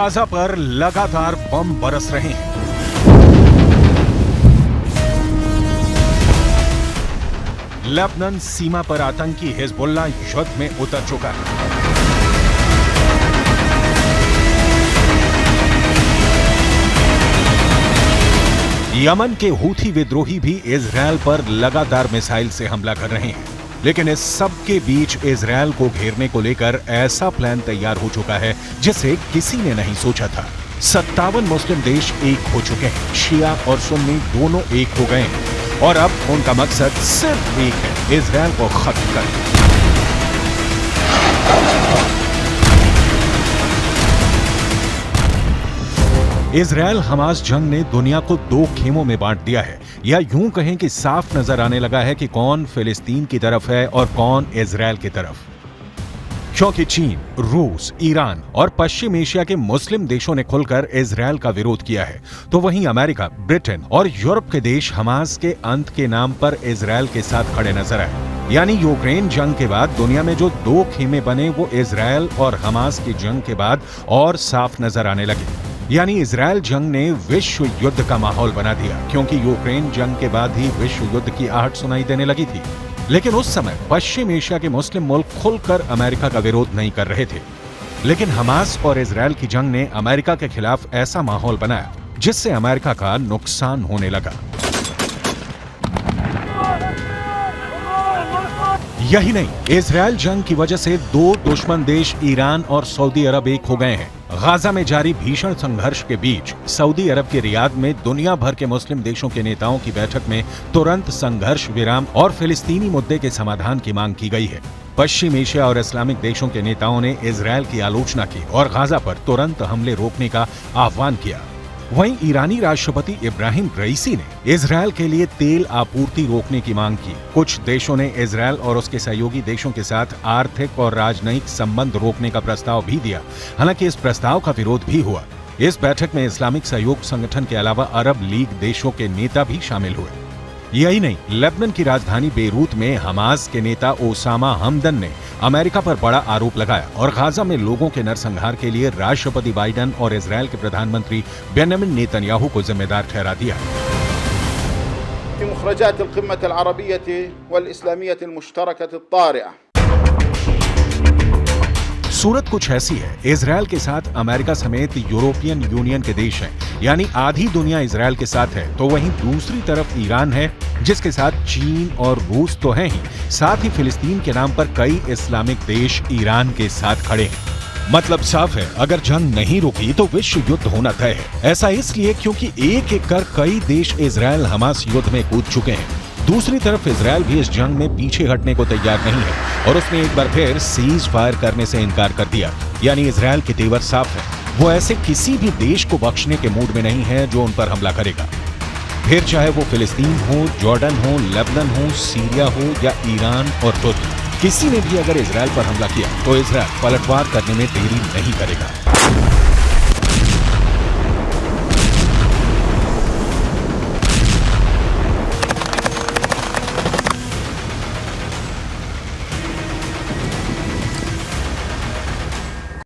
Gaza पर लगातार बम बरस रहे हैं। लेबनान सीमा पर आतंकी हिजबुल्लाह युद्ध में उतर चुका है। यमन के हूथी विद्रोही भी इजरायल पर लगातार मिसाइल से हमला कर रहे हैं, लेकिन इस सब के बीच इजरायल को घेरने को लेकर ऐसा प्लान तैयार हो चुका है जिसे किसी ने नहीं सोचा था। 57 मुस्लिम देश एक हो चुके हैं, शिया और सुन्नी दोनों एक हो गए हैं और अब उनका मकसद सिर्फ एक है, इजरायल को खत्म करना। इजरायल हमास जंग ने दुनिया को दो खेमों में बांट दिया है, या यूं कहें कि साफ नजर आने लगा है कि कौन फिलिस्तीन की तरफ है और कौन इजरायल की तरफ। क्योंकि चीन, रूस, ईरान और पश्चिम एशिया के मुस्लिम देशों ने खुलकर इजरायल का विरोध किया है, तो वहीं अमेरिका, ब्रिटेन और यूरोप के देश हमास के अंत के नाम पर इजरायल के साथ खड़े नजर आए। यानी यूक्रेन जंग के बाद दुनिया में जो दो खेमे बने वो इजरायल और हमास की जंग के बाद और साफ नजर आने लगे। यानी इजरायल जंग ने विश्व युद्ध का माहौल बना दिया, क्योंकि यूक्रेन जंग के बाद ही विश्व युद्ध की आहट सुनाई देने लगी थी। लेकिन उस समय पश्चिम एशिया के मुस्लिम मुल्क खुलकर अमेरिका का विरोध नहीं कर रहे थे। लेकिन हमास और इजरायल की जंग ने अमेरिका के खिलाफ ऐसा माहौल बनाया जिससे अमेरिका का नुकसान होने लगा। यही नहीं, इजरायल जंग की वजह से दो दुश्मन देश ईरान और सऊदी अरब एक हो गए हैं। गाजा में जारी भीषण संघर्ष के बीच सऊदी अरब के रियाद में दुनिया भर के मुस्लिम देशों के नेताओं की बैठक में तुरंत संघर्ष विराम और फिलिस्तीनी मुद्दे के समाधान की मांग की गई है। पश्चिम एशिया और इस्लामिक देशों के नेताओं ने इजरायल की आलोचना की और गाजा पर तुरंत हमले रोकने का आह्वान किया। वहीं ईरानी राष्ट्रपति इब्राहिम रईसी ने इजरायल के लिए तेल आपूर्ति रोकने की मांग की। कुछ देशों ने इजरायल और उसके सहयोगी देशों के साथ आर्थिक और राजनयिक संबंध रोकने का प्रस्ताव भी दिया। हालांकि इस प्रस्ताव का विरोध भी हुआ। इस बैठक में इस्लामिक सहयोग संगठन के अलावा अरब लीग देशों के नेता भी शामिल हुए। यही नहीं, लेबनान की राजधानी बेरूत में हमास के नेता ओसामा हमदन ने अमेरिका पर बड़ा आरोप लगाया और गाजा में लोगों के नरसंहार के लिए राष्ट्रपति बाइडेन और इजरायल के प्रधानमंत्री बेंजामिन नेतन्याहू को जिम्मेदार ठहरा दिया। मुखरजात अल-क़िम्मत अल-अरबिय्यह वल-इस्लामिय्यह अल-मुश्तरकह अत-तारिअह। सूरत कुछ ऐसी है, इजरायल के साथ अमेरिका समेत यूरोपियन यूनियन के देश हैं, यानी आधी दुनिया इजरायल के साथ है, तो वहीं दूसरी तरफ ईरान है जिसके साथ चीन और रूस तो हैं ही, साथ ही फिलिस्तीन के नाम पर कई इस्लामिक देश ईरान के साथ खड़े हैं। मतलब साफ है, अगर जंग नहीं रुकी तो विश्व युद्ध होना तय है। ऐसा इसलिए क्योंकि एक एक कर कई देश इजरायल हमास युद्ध में कूद चुके हैं। दूसरी तरफ इजरायल भी इस जंग में पीछे हटने को तैयार नहीं है और उसने एक बार फिर सीज फायर करने से इनकार कर दिया। यानी इजरायल के तेवर साफ है, वो ऐसे किसी भी देश को बख्शने के मूड में नहीं है जो उन पर हमला करेगा। फिर चाहे वो फिलिस्तीन हो, जॉर्डन हो, लेबनान हो, सीरिया हो या ईरान और तुर्की, किसी ने भी अगर इजरायल पर हमला किया तो इजरायल पलटवार करने में देरी नहीं करेगा।